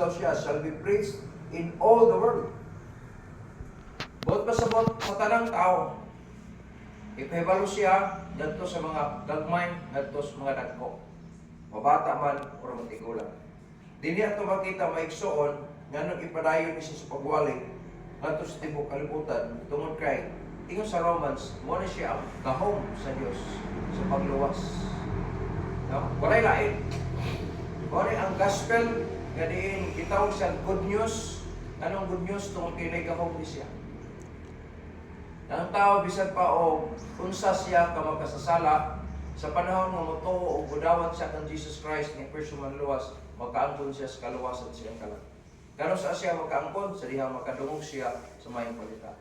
daw siya shall be preached in all the world. Bot pasabot sa tanang tao. Ipahibalo siya dito sa mga gagmay, dito sa mga dagko. Mabata man o matigulang. Dili ato makita maigsoon nganong ipadayon ni sa pagwali ngadto sa tibuok kalibutan tungod kay ingon sa Romans mo na siya ang gahom sa Dios sa pagluwas. No? Walay lain. Walay ang gospel nga diin gitawag sa good news. Anong good news tungod kay nagahom ni siya? Ang tao bisan pa o unsa siya ka magkasasala sa panahon nga motuo o gudawat siya kang Jesus Christ ni Kristo manluwas, magkaangkon siya sa kaluwasan siyang kalang. Karon sa siya magkaangkon, sa dihang makadungog siya sa mayong balita.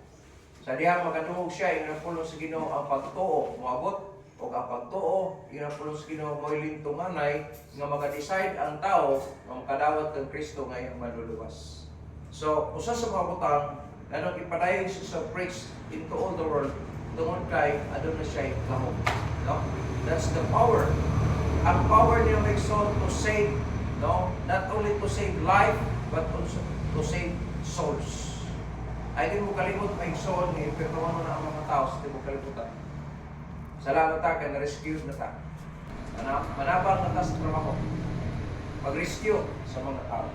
Sa dihang makadungog siya, inapulong sa Ginoo ang pagtuo, moabot, o ang pagtuo, inapulong sa Ginoo mo'y lintunganay nga maka-decide ang tao nga makadawat kang Kristo ngayong maluluwas. So, usa sa mga butang, anong ipadayon siya sa preach into all the world, tungod kay adun na siya kahom. No? That's the power. Ang power niya may soul to save, no? Not only to save life, but also to save souls. Ay din mo kalimot may soul ni perdono na ang mga tao sa tibok kalibutan. Salamat ta kay na-rescue na ta. Manabang na ta sa trabaho. Pag-rescue sa mga tao.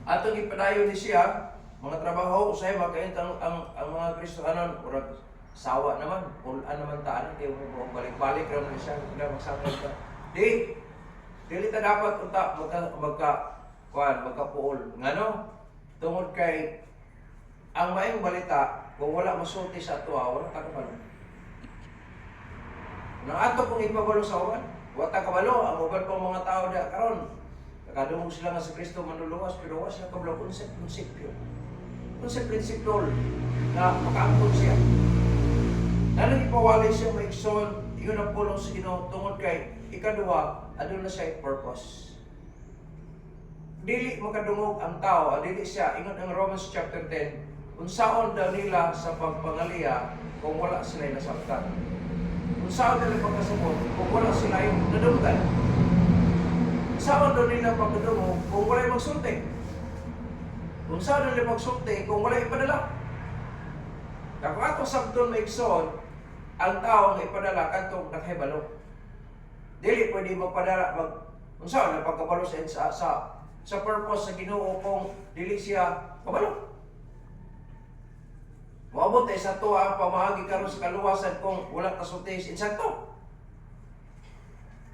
Atong ipadayon ni siya mga trabaho, usay makaintang ang mga Kristohanon, urag sawa naman, pulaan naman taan, kaya mo balik-balik raman siya, kaya magsakay ka. Dili ta dapat unta magkapuol. Ngano? Tungod kay ang maayong balita, kung wala masulti sa ato, wala ta kabalo. Nang ato kung ipabalo sa uwan, wala ta kabalo, ang uban pang mga tao da karon. Nakadungog sila nga sa Kristo manluluwas, pero wala sila kabalo konsepsyon. Kung sa prinsipyol na makaangkon siya. Nalang ipawalay siya maigsoon, yun ang pulong sa Ginoo tungod kay ikaduha, adun na siya purpose. Dili makadungog ang tao, dili siya, ingon ang Romans chapter 10, unsaon daw nila sa pagpangaliya kung wala sila nasabtan. Unsaon nila pagkasabot kung wala sila nadunggan. Unsaon daw nila pagkadungog kung wala magsulti. Kung saan nila magsulti, kung wala ipadala. Kung atong sabton may igsoon, ang tao nga ipadala, kantong nakahibalo. Dili pwede magpadala, kung saan na pagkabalo sa purpose sa Ginoo kung dili siya kabalo. Maabot ay sa to ang pamahagi karon sa kaluwasan kung wala kasulti sa insakto.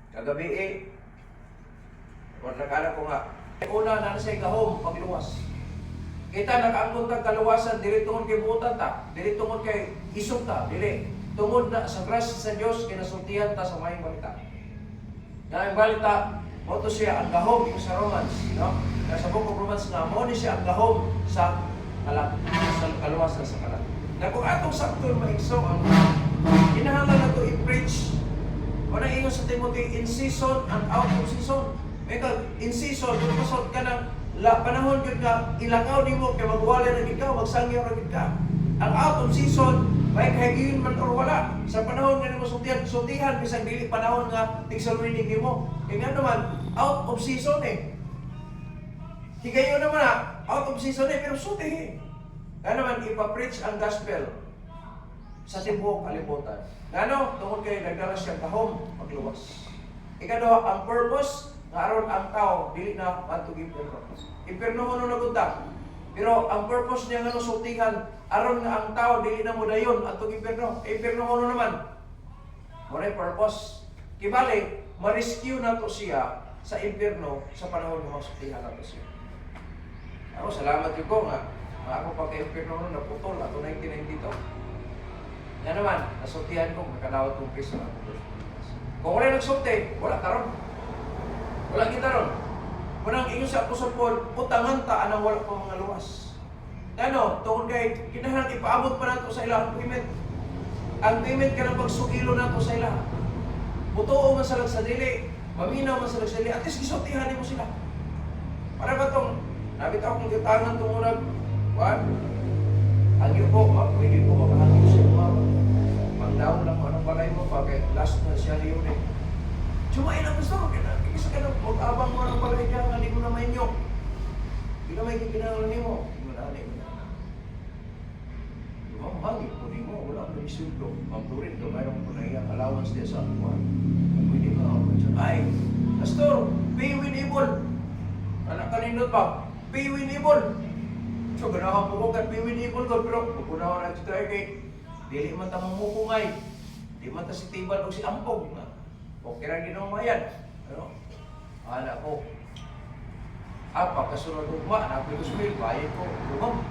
Kagabi wala nakala ko nga, una na siya gahom pagluwas. Kita nakaangkon tag kaluwasan, dili tungod kay buutan ta, dili tungod kay isog ta, dili. Tungod na sa grasya sa Dios kinasultihan ta sa mayong balita. Na ang balita, mo to siya ang gahom yung sa Romans, no? Sa book of Romans na mo ni siya ang gahom sa kaluwasan sa kalat. Na kung atong sakto maigso ang kinahanglan nato i-preach, wala ingon sa Timothy in season and out of season. Ikaw, in season, kung pasod ka ng panahon yun nga, ilakaw ni mo, kaya magwala na gid ka, magsangyaw na gid ka. Ang out of season, may kahigiyon man or wala. Sa panahon nga mo sultihan, bisang dili panahon nga, tigsalwinig ni mo. Kaya nga naman, out of season eh. Higayon naman out of season eh, pero sulti eh. Kaya naman, ipapreach ang gospel sa tibuok kalibutan. Ano? Tungkol kayo, nagdala siya kahom, magluwas. Ikado, ang purpose, nga aron ang tao dili na matug impierno. Impierno mo nagunta. Pero ang purpose niya nga sultihan aron nga ang tao dili na mo dayon atog impierno. Impierno mo naman. Mo purpose. Kibali, ma-rescue nato siya sa impierno sa panahon nga sultihan nato siya. Ako salamat gyud ko nga ako pagka-impierno no naputol ato 1992. Nga naman, nasultihan ko makadawat kong Kristo. Kung wala nagsulti, wala karon. Wala kita ron. Munang inyo sa Apostol Paul, utangan ta anang wala pa mga luwas. Ano, tungkol kay kinahanglan ipaabot pa nato sa ilang payment. Ang payment ka ng pagsugilo nato sa ilang. Butuo man sa dili, maminaw man sa dili, at least gisultihan mo sila. Para ba tong nabitaw kong gitangan tong unang what? Hangyo ko, pwede ko makahangyo sa mga pangdaw lang anong balay mo, bagay last na siya yun eh. Sumain ang gusto mo, isa ka na, mag-abang mo ng balay ka, hindi mo na mainyo. dili kinahanglan nimo. Manani mo. Ma'am, hangin po nimo, wala mo isuldo. Ma'am Turin, do mayroon po na iyang allowance diya sa kuwan. Pwede ka ay, Pastor, pay with evil. Anak kanindot ba? Pay with evil. So, ganahan po ko kan pay with evil ko, pero pupunawan na ito kay dili man tamang mukungay. Di man ta si Tiban o si Ampog. Okay ra ginoo mayan. Ano? Ana ko. Kasunod ugma, napoy ko smil, bayad ko. Lumam.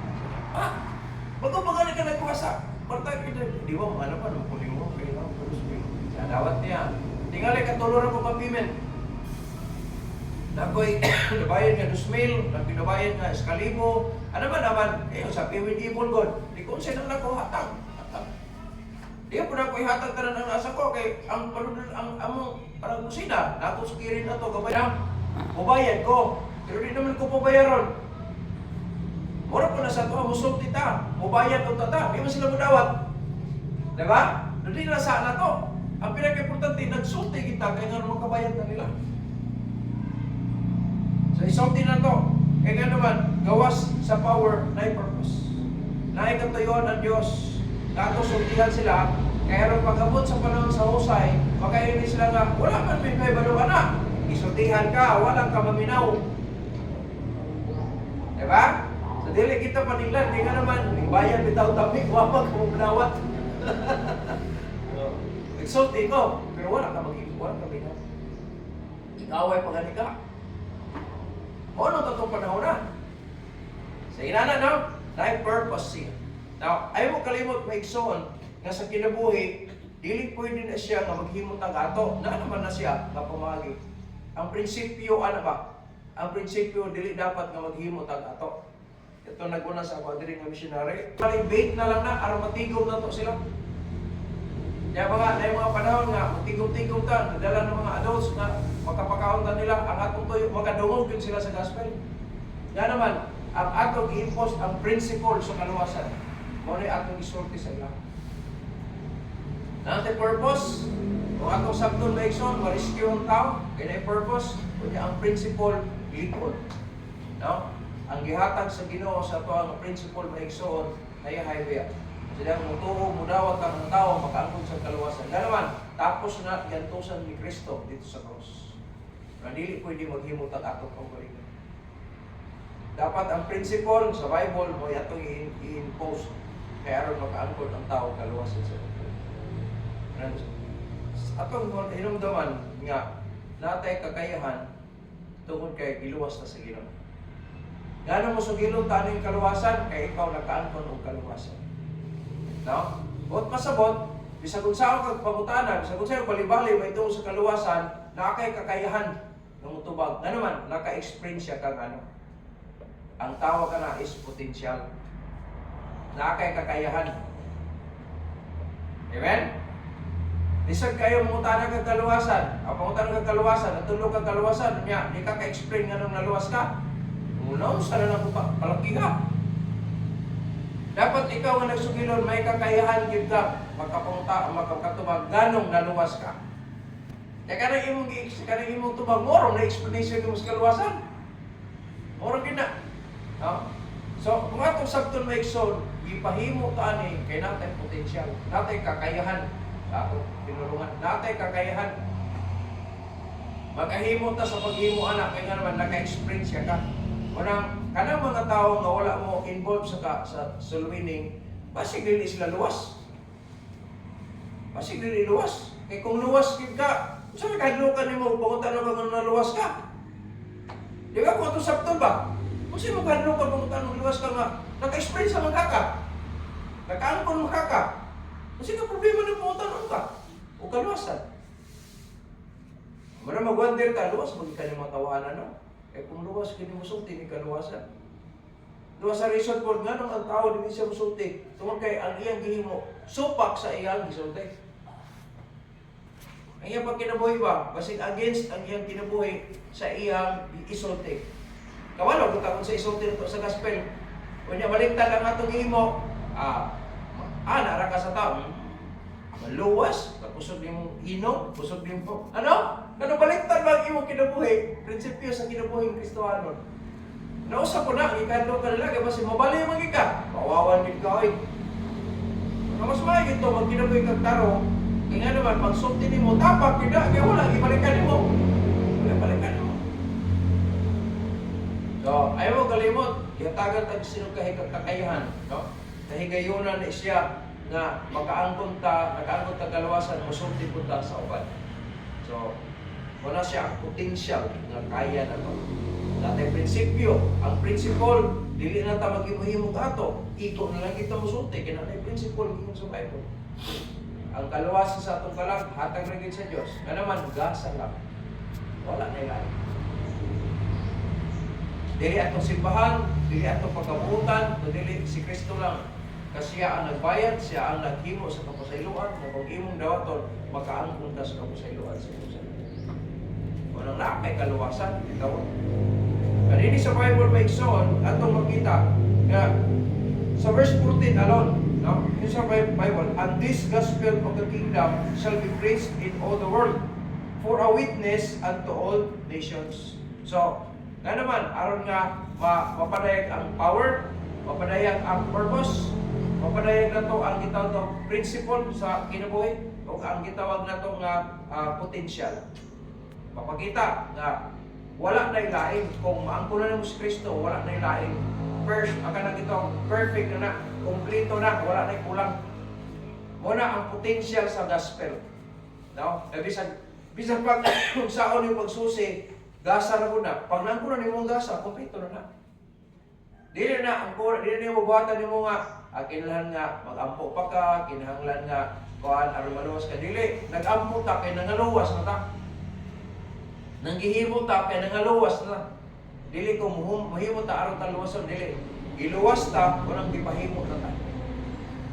Bago-baga na ka nagkuwasa. Partay kita, di ba, ano pa, nung kuling mo, kaya lang ko smil. Sa dawat niya. Tingali katulor ako papimen. Nakoy, nabayad nga 2,000, nagpinabayad nga 1,000. Ano ba naman? Sa piwin ipon god. Di ko siya nang nakuhatang. Di po na ko ihatag tanan ang nasa ko kay ang among parang kusina, nato sukirin na to gabay na. Mubayad ko. Pero di naman ko pabayaron. Mura po na sa to, musog tita. Mubayad o tata. Di mo sila mudawat. Diba? Hindi na sana to. Ang pinaka-importante, nagsulti kita kaya nga makabayad na nila. So, isulti na to. Kaya nga naman, gawas sa power na purpose. Naikatuyon ang Diyos. Nakasultihan sila. Kaya rin pag-abot sa panahon sa husay, makainin sila nga, wala man may baluan na. Isultihan ka, walang ka maminaw. Diba? So, dili kita panilan. Di nga naman, bayan bitaw tamik, wapag kumunawat. Nagsulti ko, pero wala ka mag-iwan kami na. Ikaway pagani ka. O ano itong panahon na? Sa inana na, na-purpose siya. Now, ayaw mo kalimot maigsoon nga sa kinabuhi, dili pwede na siya nga maghimot ang ato. Na naman na siya nga pamagi. Ang prinsipyo, ano ba? Ang prinsipyo, dili dapat nga maghimot ang ato. Ito naguna sa ako diri nga missionary. Palibate na lang na, aron matigom na to sila. Kaya mga panahon nga, matigom-tigom ta, nadala ng mga adults na makapakaon ta nila, ang atong tuyo, makadungog yun sila sa gospel. Yan naman, ang atong i-impose ang principle sa kaluwasan. Muna yung atong isulti sa ilang. Nante purpose, kung atong sabton na ikson, ma-rescue ang tao, kaya na purpose, kunya ang principle, likod. No? Ang gihatag sa Ginoo sa ito ang principle na ikson, na highway. Sila mutuo, mudawat ang tao, makaangkong sa kaluwasan. Ganaman, tapos na yantusan ni Kristo dito sa cross. Na dili pwede maghimot ang atong kaugalingon. Dapat ang principle sa Bible mo itong i-impose. Kaya aron makaangkon ang tao kaluwasan sa Kristo. Atong hinumdaman nga, natay kakayahan tungkol kay giluwas na sa Ginoo. Gano'n mo sugilong taning kaluwasan, kay ikaw nakaangkon og kaluwasan. No? Bot pasabot, bisag unsa kag pangutanan, bisag unsa bali-bali may tuo sa kaluwasan, nakay kakayahan ng utubag. Nga naman, naka-experience siya kang ano. Ang tawag ka na is potential. Nakay kakayahan. Amen? Bisag kayo mangutanan kag kaluwasan, ang pangutanan kag kaluwasan, at tulog kag kaluwasan, niya, di ka ka-experience nga nung naluwas ka. Unaw, sana na palaki ka. Dapat ikaw nga nagsugilon, may kakayahan gid ka magkatubag ganong naluwas ka. Kaya kanang imong tubag mo na explanation mo sa kaluwasan. Moro gid na. No? So, kung atong sabton may igsoon, gipahimo ta ani kay natay potential, natay kakayahan sa atong tinulungan, natay kakayahan. Magahimo ta sa paghimo anak kay nga naman naka-experience ka. Kanang mga tao nga wala mo involved sa winning, basig dili sila luwas. Basig dili luwas. Kay kung luwas gid ka, unsa may kahadlukan nimo pangutan na nga luwas ka? Di ba kung atong sabton ba? Kung sino mo kahadlukan pangutan ng luwas ka nga, naka-experience sa magkaka. Nakaangkon magkaka. Kung sino problema ng pangutan ka? O kaluwasan. Mara mag-wonder ka, luwas maging ka mga tawanan, no? Eh kung luwas, kini musulti ni kaluwasan. Luwas sa resort board nga nung ang tao din siya musulti. Tungkol kay ang iyang gihimo, supak sa iyang gisulti. Ang iyang pagkinabuhi ba? Basig against ang iyang kinabuhi sa iyang isulti. Kawalo, kung sa isulti nito sa gospel. Kung niya baliktad ang atong gihimo, nara ka sa tao. Maluwas, kusog yung inom, kusog yung po. Ano? Baliktad ba ang imong kinabuhi? Prinsipyo sa kinabuhing Kristohanon. Nausap ko na, ikadlo ka nila, kaya basi mabali yung magika. Pawawan din ka, oy. Mas mahigit ito, magkinaboy kang taro, kaya nga naman, pag sulti mo, tapak, kaya wala, ibalikan mo. Ibalikan mo. So, ayaw mo kalimot, ihatagan tag sinong kakayahan, no? Kahigayunan na siya na nakaangkon ta kalawasan, musulti po ta sa uban. So, wala siya potential nga kaya na to. Natay prinsipyo, ang principle, dili na ta maghimuhimog ato, iko na lang kita musulti, kaya natay principle yung sa Bible. Ang kalawasan sa atong kalag, hatag na sa Diyos, nga naman, gasa lang. Wala na ilalim. Dili atong simbahan, dili atong pagkabutan, dili si Kristo lang. Kasi siya ang nagbayad, siya ang naghimo sa kapasayloan, na kung imong dawaton, makaangkon ta sa kapasayloan sa Diyos. Walang na, may kaluwasan, ikaw. Kanini sa Bible may ikson, atong makita, nga sa verse 14 alone, no? Yung sa Bible, and this gospel of the kingdom shall be preached in all the world, for a witness unto all nations. So, nga naman, aron nga mapadayag ang power, mapadayag ang purpose, mapadayag na to ang gitawag na principle sa kinabuhi, o ang gitawag na to nga potential. Mapakita nga wala na ilaing, kung maangkulan na mo si Kristo, wala na ilaing. First, ang kanang ito, perfect na, kompleto na, wala na kulang. Muna ang potential sa gospel. No? Bisan pag kung saan yung pagsusi, gasa na muna. Pag nangkunan yung gasa, kompleto na. Dili na, dili na yung mabuhatan yung mga, kinahanglan nga, mag-ampo pa ka, kinahanglan nga, kuhaan, aron maluwas ka. Dili, nag-ampo ta, kaya nangaluwas na ta. Nanggihimo ta, kaya nangaluwas na. Dili kung mahimo ta, aron ta luwason, dili. Iluwas ta, unang gipahimo na ta.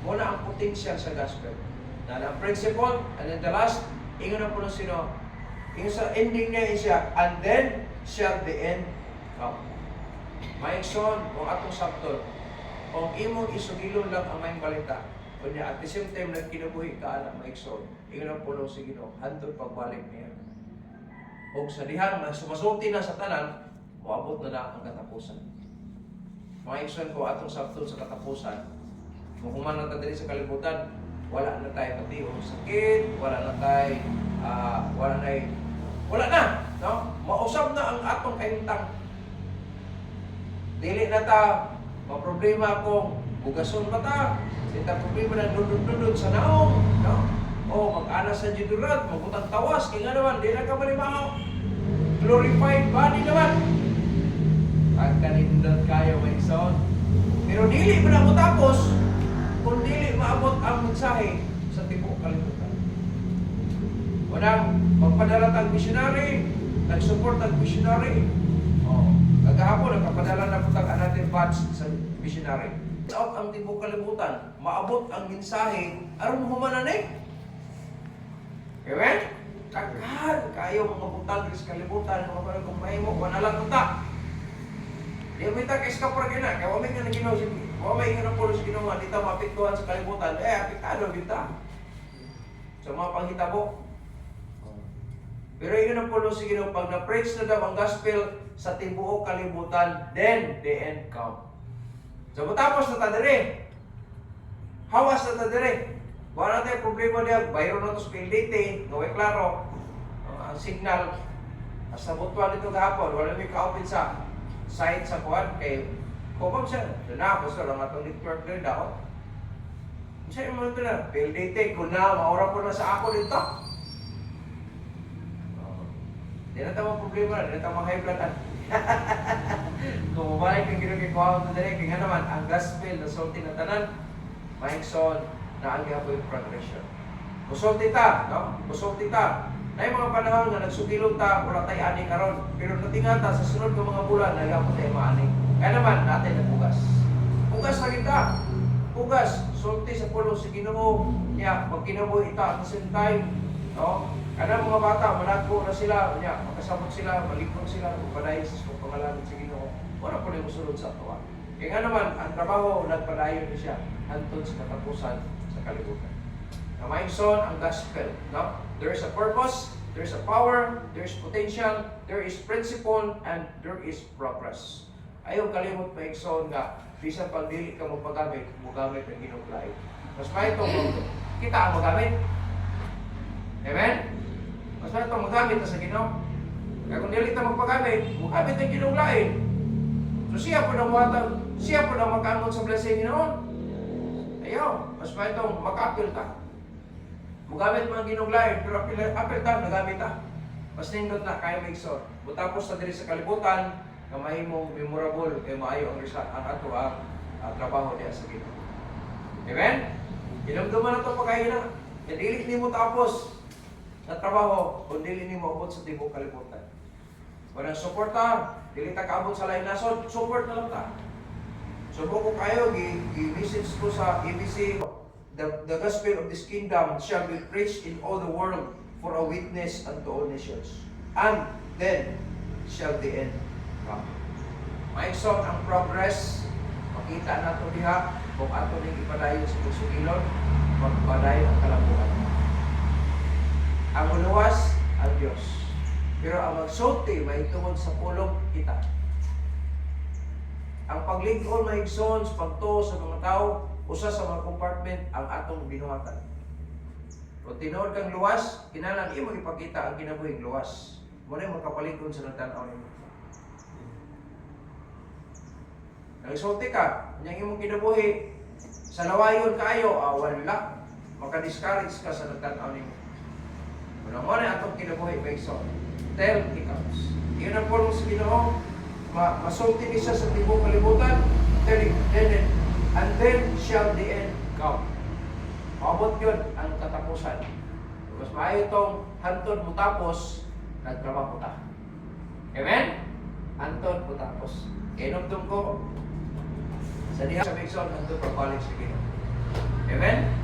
Muna ang potential sa gospel. Na ang principle, and then the last, ingon na po ng sino, yung sa ending niya siya, and then shall the end come. Maigson, kung atong sabtol, kung imong isugilon lang ang mayang balita, kunya at the same time nagkinabuhi ka anak maigson, ingon ang pulo sa Ginoo, hantod pagbalik niya. O sa dihan, sumasulti na sa tanan, moabot na ang katapusan. Maigson ko atong sabtol sa katapusan, kung human na diri sa kalibutan, wala na tayo pati o sakit, wala na tayo, wala na, no? Mausap na ang atong kahintang. Dili na ta, maproblema kung bugason ba ta, sita problema na dudod sa naong, no? O mag-ana sa jidurat, magutang tawas, kaya nga naman, di na ka malimahaw. Glorified body naman. Pagkanindot kayo may ison. Pero dili mo na mo tapos, kung dili maabot ang mensahe sa tibok kalibutan. Unang magpadala tag missionary, nag-support tag missionary. Kagahapon nagpapadala na po tag another batch sa missionary. Out ang tibok kalibutan, maabot ang mensahe aron humananay. Amen? Kaghan kayo mga butang sa kalibutan, mga parang kung mahimo, wala lang unta. Di mo ita ka-escapar ka na, kaya wamay nga na ginawa siya. Wamay nga na po sa ginawa, di ta mapiktuhan sa kalibutan, apiktado, kita. Sa mga panghitabo. Pero yun ang puno sa Ginoo, pag na-preach na daw ang gospel sa tibuok kalibutan, then the end come. So matapos na tadiri, hawas na tadiri. Wala natin problema niya, bayro na ito sa PLDT, gawin klaro, ang signal, hasta butuan dito kahapon, wala may ka-open sa site sa kuwan, kay kumam siya, na, basta lang atong network din daw. Isa yung mga ito na, PLDT, kung na, maura po na sa ako dito. Di na tamang problema, di na tamang high blood. Kung mabalik ang ginagikuha ko dali, kaya naman, ang gospel na sulti na tanan, maikson na ang gihaboy progression. Musulti ta, no? Musulti ta. Na yung mga panahon nga nagsugilog ta, wala tayo ani karon. Pero natingan ta sa sunod ng mga bulan, nagapon tayo maani. Kaya naman, natin nagbugas. Bugas na kita. Bugas, sulti sa pulo sa Ginoo niya, magkinabuhi ita at the same time, no? Kada mga bata, managpo na sila, makasabot sila, malikon sila, magpadayon sa pangalan sa Ginoo. Wala po na musulod sa tuwa. Kaya nga naman, ang trabaho, nagpadayon na siya, hantod sa katapusan sa kalibutan. Na maigson ang gospel, no? There is a purpose, there is a power, there is potential, there is principle, and there is progress. Ayaw kalimot pa ikson nga, bisan pag dili ka magpagamit, magamit ang ginuglay. Mas may itong kita ang magamit. Amen? Mas may itong magamit na sa Ginoo. Kaya kung dili ka magpagamit, magamit ang ginuglay. So siya po na makaamot sa blessing noon. Ayaw, mas may itong mag-apil ka. Magamit mo ang ginuglay, pero apil ka, nagamit ka. Mas nindot na kaya may ikson. Butapos sa diri sa kalibutan, na mahimong memorable kay maayo ang result ang ato ang trabaho diya sa Ginoo. Amen? Hinumduman na ito pagkahina. Dili nimo tapos sa trabaho kung dili nimo abot sa tibok kalibutan. Kung ang suporta, dili ta kaabot sa lain nasod, support na lang ta. Subo ko kayo, i-message ko sa ABC, the gospel of this kingdom shall be preached in all the world for a witness unto all nations. And then shall the end. Maikson ang progress, makita nato diha kung ato ning ipadayon sa pagsugilon, magpadayon ang kalambuan. Ang uluwas ang Dios. Pero ang magsulti mahitungod sa pulong kita. Ang paglingon maigson sa pagtuo sa mga tao, usa sa mga compartment ang atong binuhatan. Kung tinuod kang luwas, kinahanglan imo ipakita ang kinabuhing luwas. Muna makapalingon sa nagtanaw nimo. Nagsulti ka, kanyang imong kinabuhi, sa lawayon kayo, wala, maka-discourage ka sa nagtanaw nimo. Kung mo na atong kinabuhi, Maigson, tell ikaws. Iyon ang pulong sa Ginoo, masulti niya sa tibok kalibutan, tell him, and then shall the end come. Maabot yun ang katapusan. Mas maayo itong hantod mo tapos, nagtrabaho ta. Amen? Hantod mo tapos. Inumdum ko, sa diha sa Maigson, hantod pagbalik sa Ginoo. Amen?